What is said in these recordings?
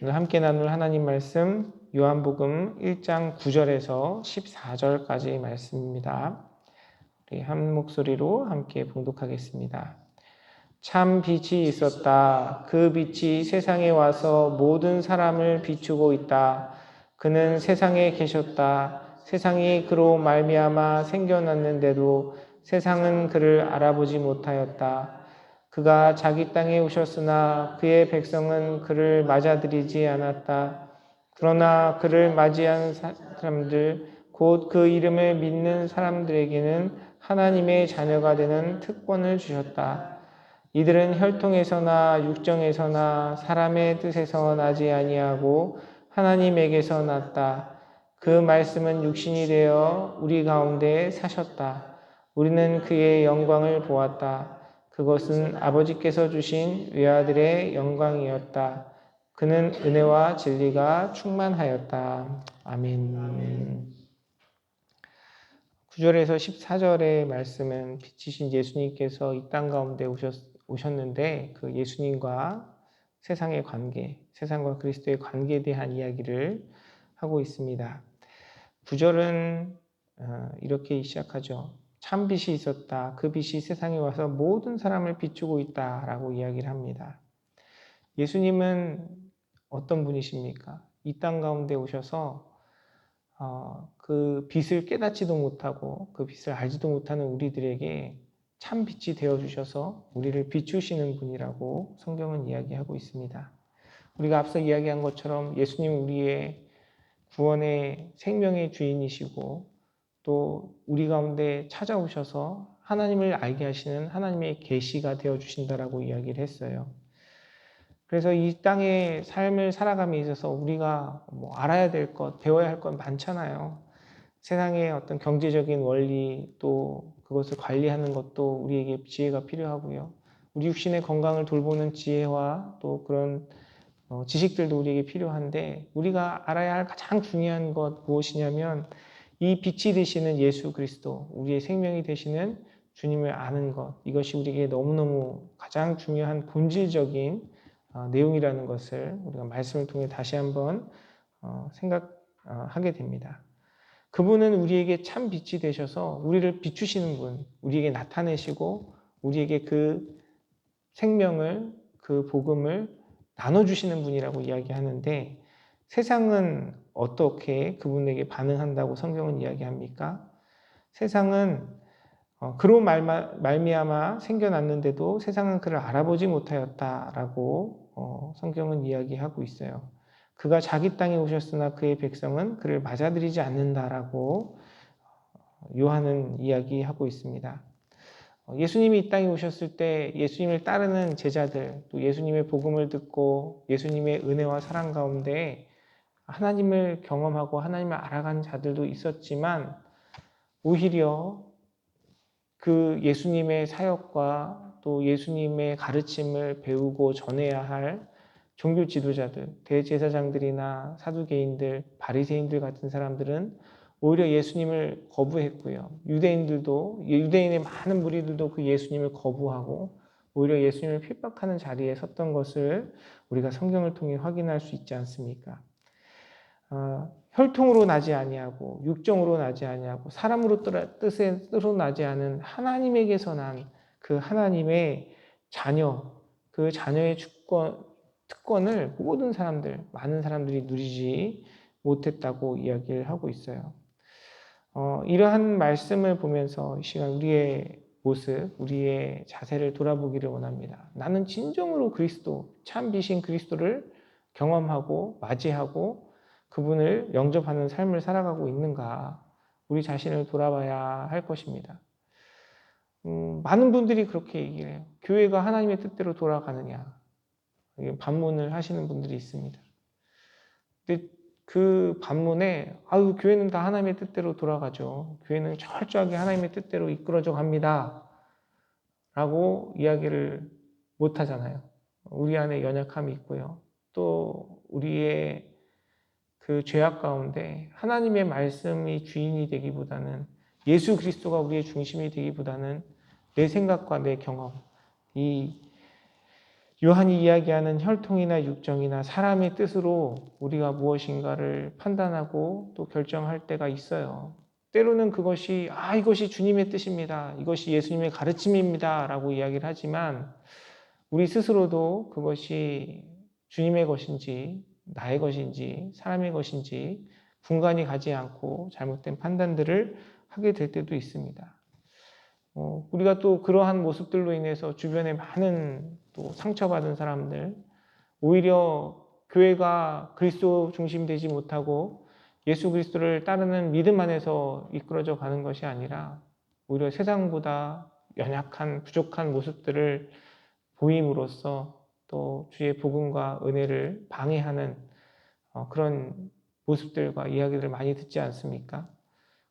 오늘 함께 나눌 하나님 말씀 요한복음 1장 9절에서 14절까지 말씀입니다. 우리 한 목소리로 함께 봉독하겠습니다. 참 빛이 있었다. 그 빛이 세상에 와서 모든 사람을 비추고 있다. 그는 세상에 계셨다. 세상이 그로 말미암아 생겨났는데도 세상은 그를 알아보지 못하였다. 그가 자기 땅에 오셨으나 그의 백성은 그를 맞아들이지 않았다. 그러나 그를 맞이한 사람들, 곧 그 이름을 믿는 사람들에게는 하나님의 자녀가 되는 특권을 주셨다. 이들은 혈통에서나 육정에서나 사람의 뜻에서 나지 아니하고 하나님에게서 났다. 그 말씀은 육신이 되어 우리 가운데 사셨다. 우리는 그의 영광을 보았다. 그것은 아버지께서 주신 외아들의 영광이었다. 그는 은혜와 진리가 충만하였다. 아멘. 9절에서 14절의 말씀은 빛이신 예수님께서 이 땅 가운데 오셨는데 그 예수님과 세상의 관계, 세상과 그리스도의 관계에 대한 이야기를 하고 있습니다. 9절은 이렇게 시작하죠. 참 빛이 있었다. 그 빛이 세상에 와서 모든 사람을 비추고 있다라고 이야기를 합니다. 예수님은 어떤 분이십니까? 이 땅 가운데 오셔서 그 빛을 깨닫지도 못하고 그 빛을 알지도 못하는 우리들에게 참 빛이 되어주셔서 우리를 비추시는 분이라고 성경은 이야기하고 있습니다. 우리가 앞서 이야기한 것처럼 예수님은 우리의 구원의 생명의 주인이시고 또 우리 가운데 찾아오셔서 하나님을 알게 하시는 하나님의 계시가 되어주신다라고 이야기를 했어요. 그래서 이 땅의 삶을 살아감에 있어서 우리가 알아야 될 것, 배워야 할 것 많잖아요. 세상의 어떤 경제적인 원리 또 그것을 관리하는 것도 우리에게 지혜가 필요하고요. 우리 육신의 건강을 돌보는 지혜와 또 그런 지식들도 우리에게 필요한데 우리가 알아야 할 가장 중요한 것 무엇이냐면 이 빛이 되시는 예수 그리스도, 우리의 생명이 되시는 주님을 아는 것, 이것이 우리에게 너무너무 가장 중요한 본질적인 내용이라는 것을 우리가 말씀을 통해 다시 한번 생각하게 됩니다. 그분은 우리에게 참 빛이 되셔서 우리를 비추시는 분, 우리에게 나타내시고 우리에게 그 생명을, 그 복음을 나눠주시는 분이라고 이야기하는데 세상은 어떻게 그분에게 반응한다고 성경은 이야기합니까? 세상은 그로 말미암아 생겨났는데도 세상은 그를 알아보지 못하였다라고 성경은 이야기하고 있어요. 그가 자기 땅에 오셨으나 그의 백성은 그를 맞아들이지 않는다라고 요한은 이야기하고 있습니다. 예수님이 이 땅에 오셨을 때 예수님을 따르는 제자들, 또 예수님의 복음을 듣고 예수님의 은혜와 사랑 가운데 하나님을 경험하고 하나님을 알아간 자들도 있었지만 오히려 그 예수님의 사역과 또 예수님의 가르침을 배우고 전해야 할 종교 지도자들, 대제사장들이나 사두개인들, 바리새인들 같은 사람들은 오히려 예수님을 거부했고요. 유대인의 많은 무리들도 그 예수님을 거부하고 오히려 예수님을 핍박하는 자리에 섰던 것을 우리가 성경을 통해 확인할 수 있지 않습니까? 혈통으로 나지 아니하고 육정으로 나지 아니하고 사람으로 뜻으로 나지 않은 하나님에게서 난 그 하나님의 자녀, 그 자녀의 특권을 모든 사람들, 많은 사람들이 누리지 못했다고 이야기를 하고 있어요. 이러한 말씀을 보면서 이 시간 우리의 모습, 우리의 자세를 돌아보기를 원합니다. 나는 진정으로 그리스도, 참 빛인 그리스도를 경험하고 맞이하고 그분을 영접하는 삶을 살아가고 있는가, 우리 자신을 돌아봐야 할 것입니다. 많은 분들이 그렇게 얘기를 해요. 교회가 하나님의 뜻대로 돌아가느냐, 반문을 하시는 분들이 있습니다. 근데 그 반문에 교회는 다 하나님의 뜻대로 돌아가죠. 교회는 철저하게 하나님의 뜻대로 이끌어져 갑니다. 라고 이야기를 못 하잖아요. 우리 안에 연약함이 있고요. 또 우리의 그 죄악 가운데 하나님의 말씀이 주인이 되기보다는 예수 그리스도가 우리의 중심이 되기보다는 내 생각과 내 경험, 이 요한이 이야기하는 혈통이나 육정이나 사람의 뜻으로 우리가 무엇인가를 판단하고 또 결정할 때가 있어요. 때로는 그것이 이것이 주님의 뜻입니다. 이것이 예수님의 가르침입니다. 라고 이야기를 하지만 우리 스스로도 그것이 주님의 것인지 나의 것인지 사람의 것인지 분간이 가지 않고 잘못된 판단들을 하게 될 때도 있습니다. 우리가 또 그러한 모습들로 인해서 주변에 많은 또 상처받은 사람들, 오히려 교회가 그리스도 중심되지 못하고 예수 그리스도를 따르는 믿음 안에서 이끌어져 가는 것이 아니라 오히려 세상보다 연약한 부족한 모습들을 보임으로써 또 주의 복음과 은혜를 방해하는 그런 모습들과 이야기를 많이 듣지 않습니까?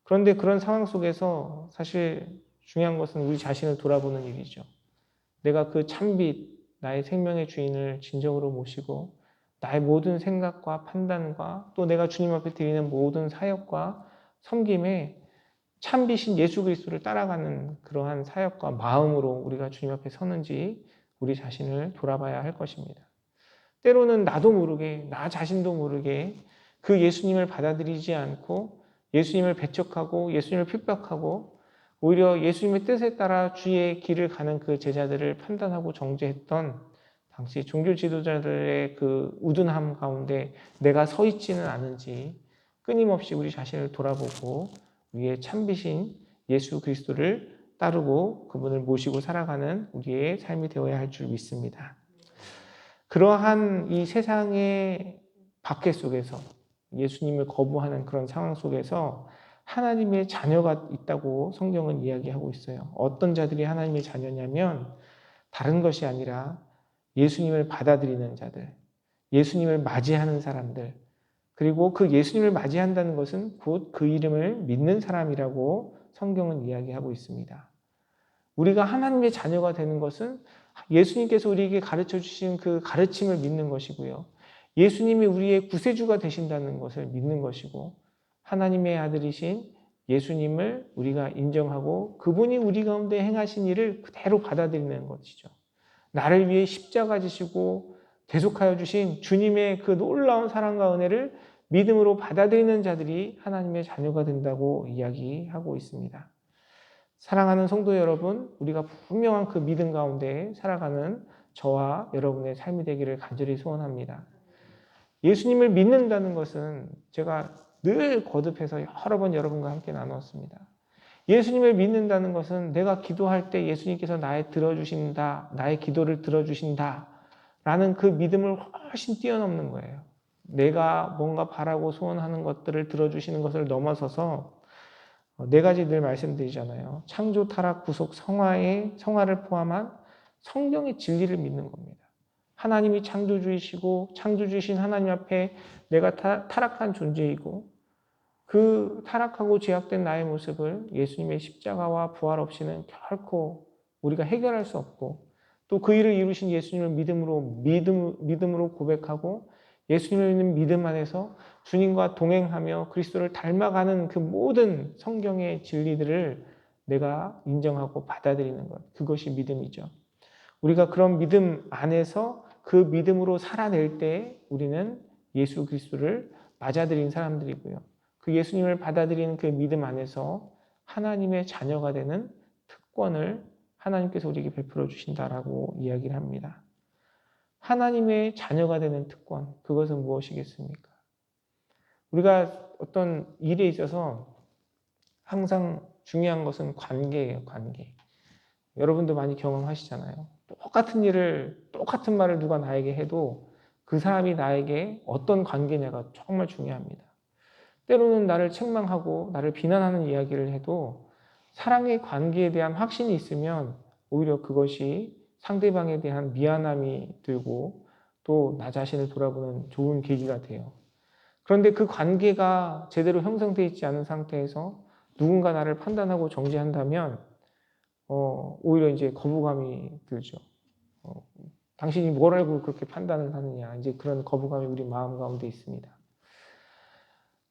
그런데 그런 상황 속에서 사실 중요한 것은 우리 자신을 돌아보는 일이죠. 내가 그 참빛, 나의 생명의 주인을 진정으로 모시고 나의 모든 생각과 판단과 또 내가 주님 앞에 드리는 모든 사역과 섬김에 참빛인 예수 그리스도를 따라가는 그러한 사역과 마음으로 우리가 주님 앞에 서는지 우리 자신을 돌아봐야 할 것입니다. 때로는 나도 모르게, 나 자신도 모르게 그 예수님을 받아들이지 않고 예수님을 배척하고 예수님을 핍박하고 오히려 예수님의 뜻에 따라 주의 길을 가는 그 제자들을 판단하고 정죄했던 당시 종교 지도자들의 그 우둔함 가운데 내가 서 있지는 않은지 끊임없이 우리 자신을 돌아보고 우리의 참비신 예수 그리스도를 따르고 그분을 모시고 살아가는 우리의 삶이 되어야 할 줄 믿습니다. 그러한 이 세상의 박해 속에서 예수님을 거부하는 그런 상황 속에서 하나님의 자녀가 있다고 성경은 이야기하고 있어요. 어떤 자들이 하나님의 자녀냐면 다른 것이 아니라 예수님을 받아들이는 자들, 예수님을 맞이하는 사람들, 그리고 그 예수님을 맞이한다는 것은 곧 그 이름을 믿는 사람이라고 성경은 이야기하고 있습니다. 우리가 하나님의 자녀가 되는 것은 예수님께서 우리에게 가르쳐 주신 그 가르침을 믿는 것이고요. 예수님이 우리의 구세주가 되신다는 것을 믿는 것이고 하나님의 아들이신 예수님을 우리가 인정하고 그분이 우리 가운데 행하신 일을 그대로 받아들이는 것이죠. 나를 위해 십자가 지시고 대속하여 주신 주님의 그 놀라운 사랑과 은혜를 믿음으로 받아들이는 자들이 하나님의 자녀가 된다고 이야기하고 있습니다. 사랑하는 성도 여러분, 우리가 분명한 그 믿음 가운데 살아가는 저와 여러분의 삶이 되기를 간절히 소원합니다. 예수님을 믿는다는 것은 제가 늘 거듭해서 여러 번 여러분과 함께 나눴습니다. 예수님을 믿는다는 것은 내가 기도할 때 예수님께서 나의 기도를 들어주신다 라는 그 믿음을 훨씬 뛰어넘는 거예요. 내가 뭔가 바라고 소원하는 것들을 들어주시는 것을 넘어서서 네 가지 늘 말씀드리잖아요. 창조, 타락, 구속, 성화를 포함한 성경의 진리를 믿는 겁니다. 하나님이 창조주이시고 창조주이신 하나님 앞에 내가 타락한 존재이고 그 타락하고 죄악된 나의 모습을 예수님의 십자가와 부활 없이는 결코 우리가 해결할 수 없고 또 그 일을 이루신 예수님을 믿음으로 고백하고 예수님을 믿는 믿음 안에서 주님과 동행하며 그리스도를 닮아가는 그 모든 성경의 진리들을 내가 인정하고 받아들이는 것. 그것이 믿음이죠. 우리가 그런 믿음 안에서 그 믿음으로 살아낼 때 우리는 예수 그리스도를 맞아들인 사람들이고요. 그 예수님을 받아들이는 그 믿음 안에서 하나님의 자녀가 되는 특권을 하나님께서 우리에게 베풀어 주신다라고 이야기를 합니다. 하나님의 자녀가 되는 특권, 그것은 무엇이겠습니까? 우리가 어떤 일에 있어서 항상 중요한 것은 관계예요, 관계. 여러분도 많이 경험하시잖아요. 똑같은 일을, 똑같은 말을 누가 나에게 해도 그 사람이 나에게 어떤 관계냐가 정말 중요합니다. 때로는 나를 책망하고 나를 비난하는 이야기를 해도 사랑의 관계에 대한 확신이 있으면 오히려 그것이 상대방에 대한 미안함이 들고 또 나 자신을 돌아보는 좋은 계기가 돼요. 그런데 그 관계가 제대로 형성되어 있지 않은 상태에서 누군가 나를 판단하고 정죄한다면 오히려 이제 거부감이 들죠. 당신이 뭘 알고 그렇게 판단을 하느냐. 이제 그런 거부감이 우리 마음 가운데 있습니다.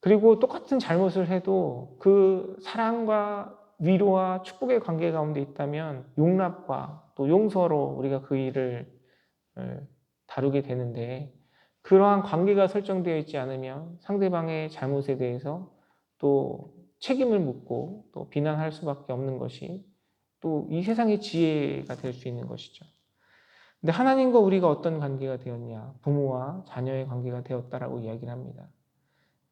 그리고 똑같은 잘못을 해도 그 사랑과 위로와 축복의 관계 가운데 있다면 용납과 또 용서로 우리가 그 일을 다루게 되는데, 그러한 관계가 설정되어 있지 않으면 상대방의 잘못에 대해서 또 책임을 묻고 또 비난할 수밖에 없는 것이 또 이 세상의 지혜가 될 수 있는 것이죠. 근데 하나님과 우리가 어떤 관계가 되었냐? 부모와 자녀의 관계가 되었다라고 이야기를 합니다.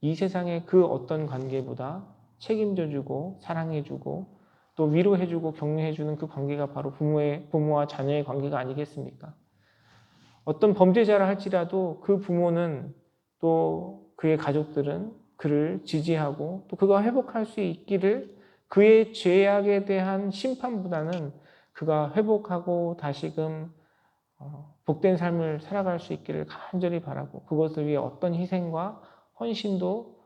이 세상의 그 어떤 관계보다 책임져주고 사랑해주고 또 위로해주고 격려해주는 그 관계가 바로 부모와 자녀의 관계가 아니겠습니까? 어떤 범죄자라 할지라도 그 부모는 또 그의 가족들은 그를 지지하고 또 그가 회복할 수 있기를, 그의 죄악에 대한 심판보다는 그가 회복하고 다시금 복된 삶을 살아갈 수 있기를 간절히 바라고, 그것을 위해 어떤 희생과 헌신도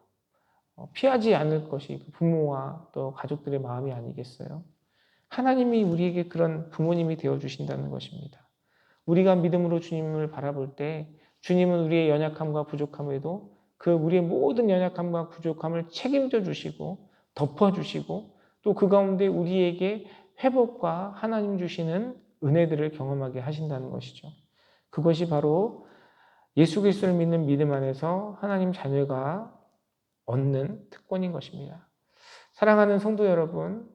피하지 않을 것이 부모와 또 가족들의 마음이 아니겠어요? 하나님이 우리에게 그런 부모님이 되어주신다는 것입니다. 우리가 믿음으로 주님을 바라볼 때 주님은 우리의 연약함과 부족함에도 그 우리의 모든 연약함과 부족함을 책임져 주시고 덮어주시고 또 그 가운데 우리에게 회복과 하나님 주시는 은혜들을 경험하게 하신다는 것이죠. 그것이 바로 예수 그리스도를 믿는 믿음 안에서 하나님 자녀가 얻는 특권인 것입니다. 사랑하는 성도 여러분,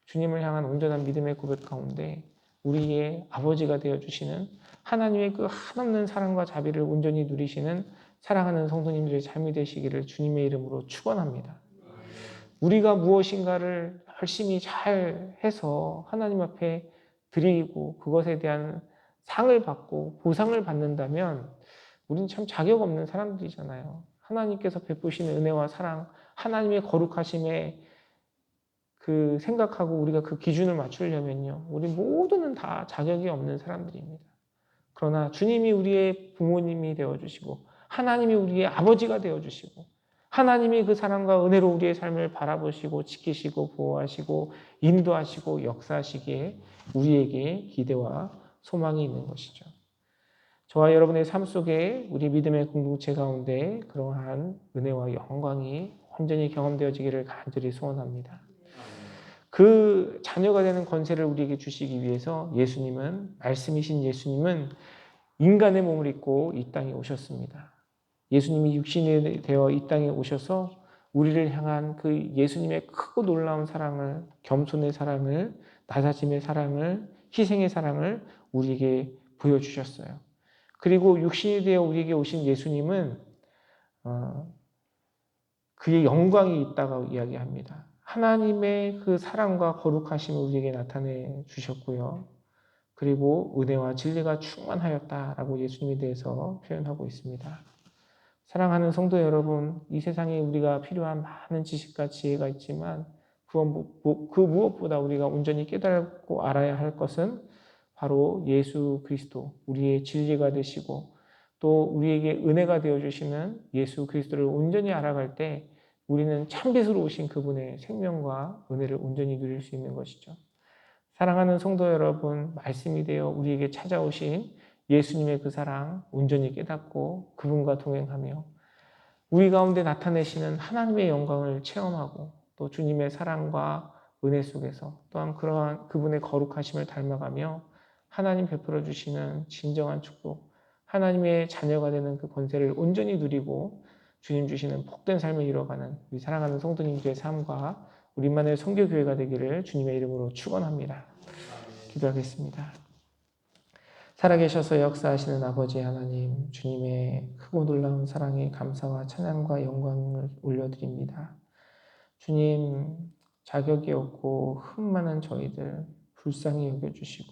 주님을 향한 온전한 믿음의 고백 가운데 우리의 아버지가 되어주시는 하나님의 그 한없는 사랑과 자비를 온전히 누리시는 사랑하는 성도님들의 삶이 되시기를 주님의 이름으로 축원합니다. 우리가 무엇인가를 열심히 잘 해서 하나님 앞에 드리고 그것에 대한 상을 받고 보상을 받는다면 우리는 참 자격 없는 사람들이잖아요. 하나님께서 베푸시는 은혜와 사랑, 하나님의 거룩하심에 그 생각하고 우리가 그 기준을 맞추려면요, 우리 모두는 다 자격이 없는 사람들입니다. 그러나 주님이 우리의 부모님이 되어주시고 하나님이 우리의 아버지가 되어주시고 하나님이 그 사랑과 은혜로 우리의 삶을 바라보시고 지키시고 보호하시고 인도하시고 역사하시기에 우리에게 기대와 소망이 있는 것이죠. 저와 여러분의 삶 속에 우리 믿음의 공동체 가운데 그러한 은혜와 영광이 온전히 경험되어지기를 간절히 소원합니다. 그 자녀가 되는 권세를 우리에게 주시기 위해서 말씀이신 예수님은 인간의 몸을 입고 이 땅에 오셨습니다. 예수님이 육신이 되어 이 땅에 오셔서 우리를 향한 그 예수님의 크고 놀라운 사랑을, 겸손의 사랑을, 낮아짐의 사랑을, 희생의 사랑을 우리에게 보여주셨어요. 그리고 육신이 되어 우리에게 오신 예수님은 그의 영광이 있다고 이야기합니다. 하나님의 그 사랑과 거룩하심을 우리에게 나타내 주셨고요. 그리고 은혜와 진리가 충만하였다라고 예수님에 대해서 표현하고 있습니다. 사랑하는 성도 여러분, 이 세상에 우리가 필요한 많은 지식과 지혜가 있지만 그 무엇보다 우리가 온전히 깨달고 알아야 할 것은 바로 예수 그리스도, 우리의 진리가 되시고 또 우리에게 은혜가 되어주시는 예수 그리스도를 온전히 알아갈 때 우리는 참빛으로 오신 그분의 생명과 은혜를 온전히 누릴 수 있는 것이죠. 사랑하는 성도 여러분, 말씀이 되어 우리에게 찾아오신 예수님의 그 사랑 온전히 깨닫고 그분과 동행하며 우리 가운데 나타내시는 하나님의 영광을 체험하고 또 주님의 사랑과 은혜 속에서 또한 그러한 그분의 거룩하심을 닮아가며 하나님 베풀어 주시는 진정한 축복, 하나님의 자녀가 되는 그 권세를 온전히 누리고 주님 주시는 복된 삶을 이뤄가는 우리 사랑하는 성도님들의 삶과 우리만의 선교교회가 되기를 주님의 이름으로 축원합니다. 기도하겠습니다. 살아계셔서 역사하시는 아버지 하나님, 주님의 크고 놀라운 사랑에 감사와 찬양과 영광을 올려드립니다. 주님, 자격이 없고 흠 많은 저희들 불쌍히 여겨주시고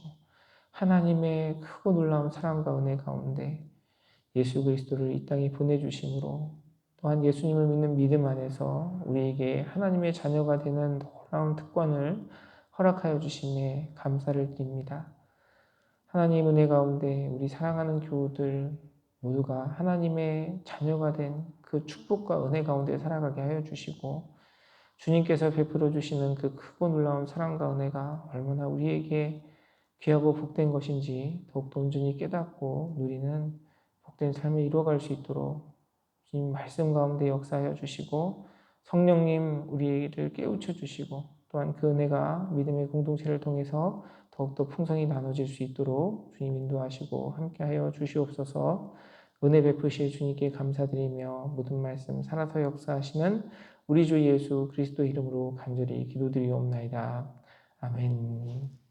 하나님의 크고 놀라운 사랑과 은혜 가운데 예수 그리스도를 이 땅에 보내주심으로 또한 예수님을 믿는 믿음 안에서 우리에게 하나님의 자녀가 되는 놀라운 특권을 허락하여 주심에 감사를 드립니다. 하나님 은혜 가운데 우리 사랑하는 교우들 모두가 하나님의 자녀가 된 그 축복과 은혜 가운데 살아가게 하여 주시고 주님께서 베풀어 주시는 그 크고 놀라운 사랑과 은혜가 얼마나 우리에게 귀하고 복된 것인지 더욱더 온전히 깨닫고 누리는 복된 삶을 이루어갈 수 있도록 주님 말씀 가운데 역사하여 주시고 성령님 우리를 깨우쳐 주시고 또한 그 은혜가 믿음의 공동체를 통해서 더욱더 풍성히 나눠질 수 있도록 주님 인도하시고 함께하여 주시옵소서. 은혜 베푸실 주님께 감사드리며 모든 말씀 살아서 역사하시는 우리 주 예수 그리스도 이름으로 간절히 기도드리옵나이다. 아멘.